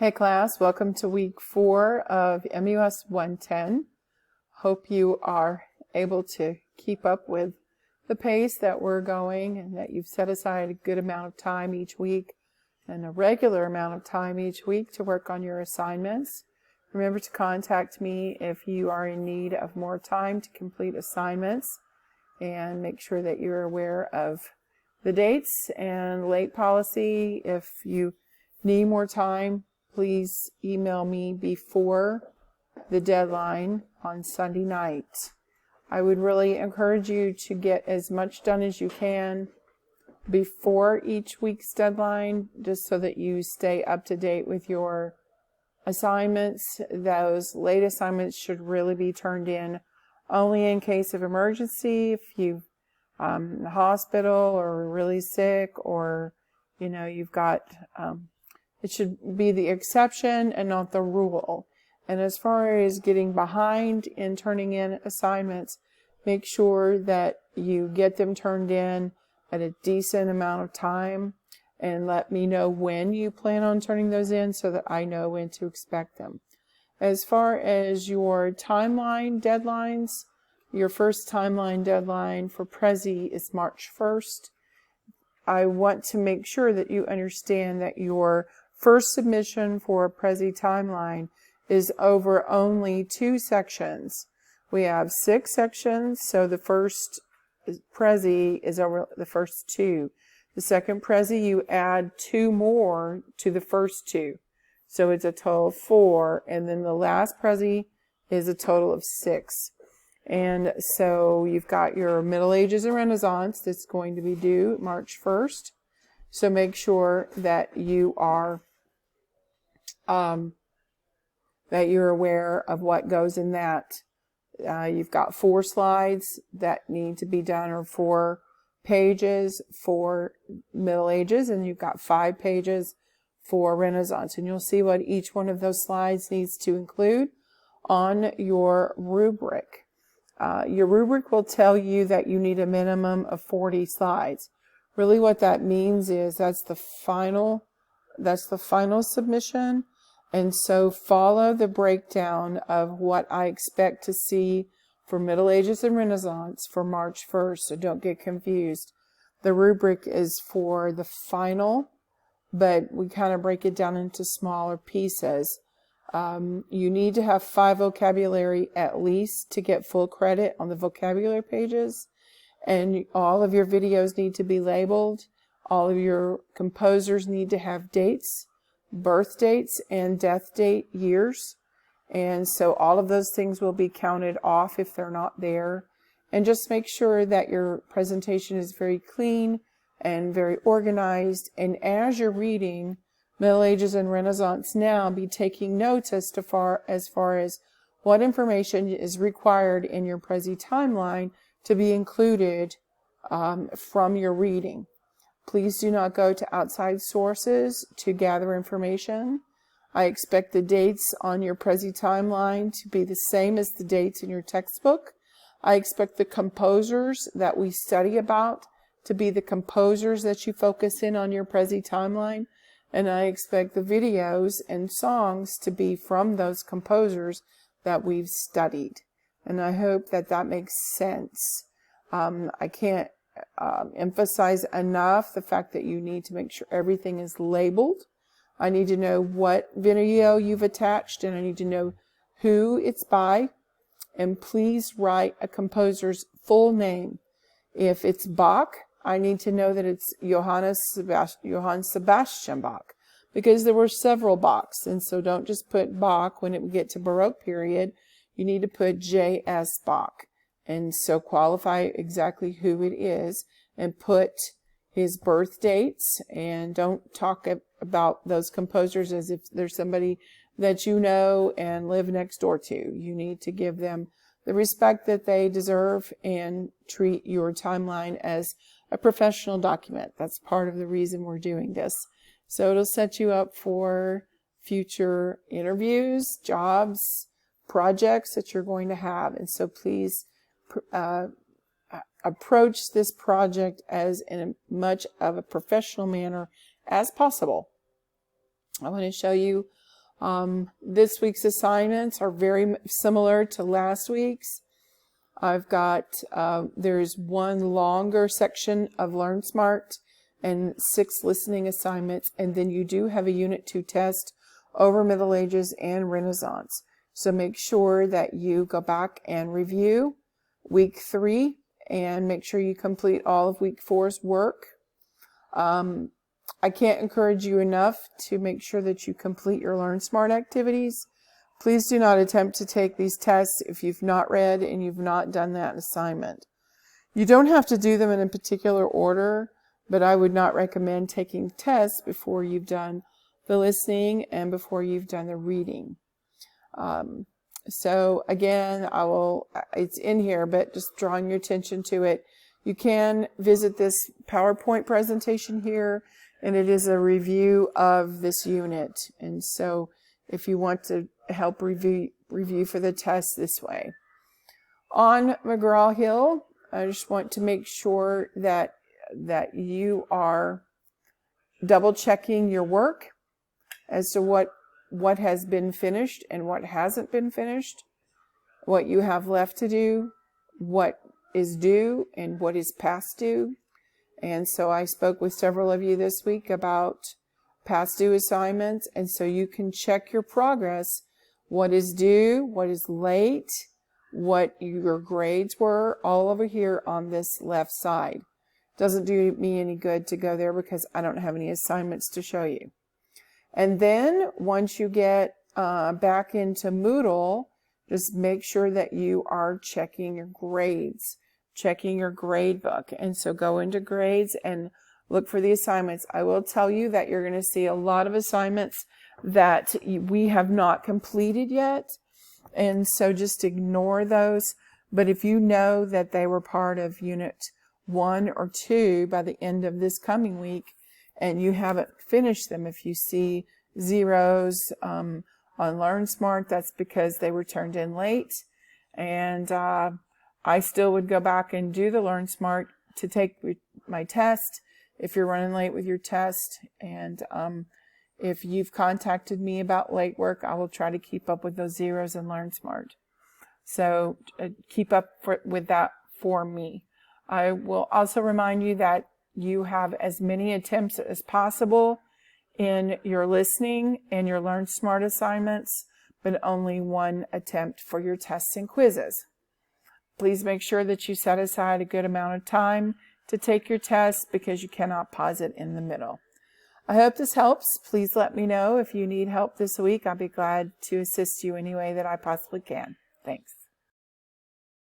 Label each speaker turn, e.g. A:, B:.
A: Hey class, welcome to week 4 of MUS 110. Hope you are able to keep up with the pace that we're going and that you've set aside a good amount of time each week and a regular amount of time each week to work on your assignments. Remember to contact me if you are in need of more time to complete assignments, and make sure that you're aware of the dates and late policy. If you need more time, please email me before the deadline on Sunday night. I would really encourage you to get as much done as you can before each week's deadline, just so that you stay up to date with your assignments. Those late assignments should really be turned in only in case of emergency, if you've in the hospital or really sick, or you've got it should be the exception and not the rule. And as far as getting behind in turning in assignments, make sure that you get them turned in at a decent amount of time, and let me know when you plan on turning those in so that I know when to expect them. As far as your timeline deadlines, your first timeline deadline for Prezi is March 1st. I want to make sure that you understand that your first submission for a Prezi timeline is over only 2 sections. We have 6 sections, so the first Prezi is over the first 2. The second Prezi, you add 2 more to the first 2. So it's a total of 4, and then the last Prezi is a total of 6. And so you've got your Middle Ages and Renaissance that's going to be due March 1st. So make sure that you are that you're aware of what goes in that. You've got 4 slides that need to be done, or 4 pages for Middle Ages, and you've got 5 pages for Renaissance. And you'll see what each one of those slides needs to include on your rubric. Your rubric will tell you that you need a minimum of 40 slides. Really what that means is that's the final submission. And so follow the breakdown of what I expect to see for Middle Ages and Renaissance for March 1st, so don't get confused. The rubric is for the final, but we kind of break it down into smaller pieces. You need to have 5 vocabulary at least to get full credit on the vocabulary pages, and all of your videos need to be labeled. All of your composers need to have dates, birth dates and death date years, and so all of those things will be counted off if they're not there. And just make sure that your presentation is very clean and very organized, and as you're reading Middle Ages and Renaissance now, be taking notes as far as what information is required in your Prezi timeline to be included from your reading. Please do not go to outside sources to gather information. I expect the dates on your Prezi timeline to be the same as the dates in your textbook. I expect the composers that we study about to be the composers that you focus in on your Prezi timeline. And I expect the videos and songs to be from those composers that we've studied. And I hope that that makes sense. I can't emphasize enough the fact that you need to make sure everything is labeled. I need to know what video you've attached, and I need to know who it's by. And please write a composer's full name. If it's Bach, I need to know that it's Johann Sebastian Bach, because there were several Bachs, and so don't just put Bach when it would get to Baroque period. You need to put J.S. Bach, and so qualify exactly who it is and put his birth dates, and don't talk about those composers as if there's somebody that you know and live next door to. You need to give them the respect that they deserve and treat your timeline as a professional document. That's part of the reason we're doing this. So it'll set you up for future interviews, jobs, projects that you're going to have. And so please approach this project as in much of a professional manner as possible. I want to show you This week's assignments are very similar to last week's. I've got, there's one longer section of Learn Smart and 6 listening assignments, and then you do have a Unit 2 test over Middle Ages and Renaissance. So make sure that you go back and review week 3 and make sure you complete all of week 4's work. I can't encourage you enough to make sure that you complete your Learn Smart activities. Please do not attempt to take these tests if you've not read and you've not done that assignment. You don't have to do them in a particular order, but I would not recommend taking tests before you've done the listening and before you've done the reading. So again, it's in here, but just drawing your attention to it. You can visit this PowerPoint presentation here, and it is a review of this unit. And so if you want to help review for the test this way. On McGraw-Hill, I just want to make sure that you are double checking your work as to what has been finished and what hasn't been finished, what you have left to do, what is due and what is past due. And so I spoke with several of you this week about past due assignments, and so you can check your progress, what is due, what is late, what your grades were, all over here on this left side. Doesn't do me any good to go there because I don't have any assignments to show you. And then once you get back into Moodle, just make sure that you are checking your grades, checking your grade book. And so go into grades and look for the assignments. I will tell you that you're going to see a lot of assignments that we have not completed yet. And so just ignore those. But if you know that they were part of Unit 1 or 2 by the end of this coming week, and you haven't finished them, if you see zeros on Learn Smart, that's because they were turned in late. And I still would go back and do the Learn Smart to take my test if you're running late with your test. And if you've contacted me about late work, I will try to keep up with those zeros in Learn Smart. So keep up with that for me. I will also remind you that you have as many attempts as possible in your listening and your Learn Smart assignments, but only 1 attempt for your tests and quizzes. Please make sure that you set aside a good amount of time to take your test because you cannot pause it in the middle. I hope this helps. Please let me know if you need help this week. I'll be glad to assist you any way that I possibly can. Thanks.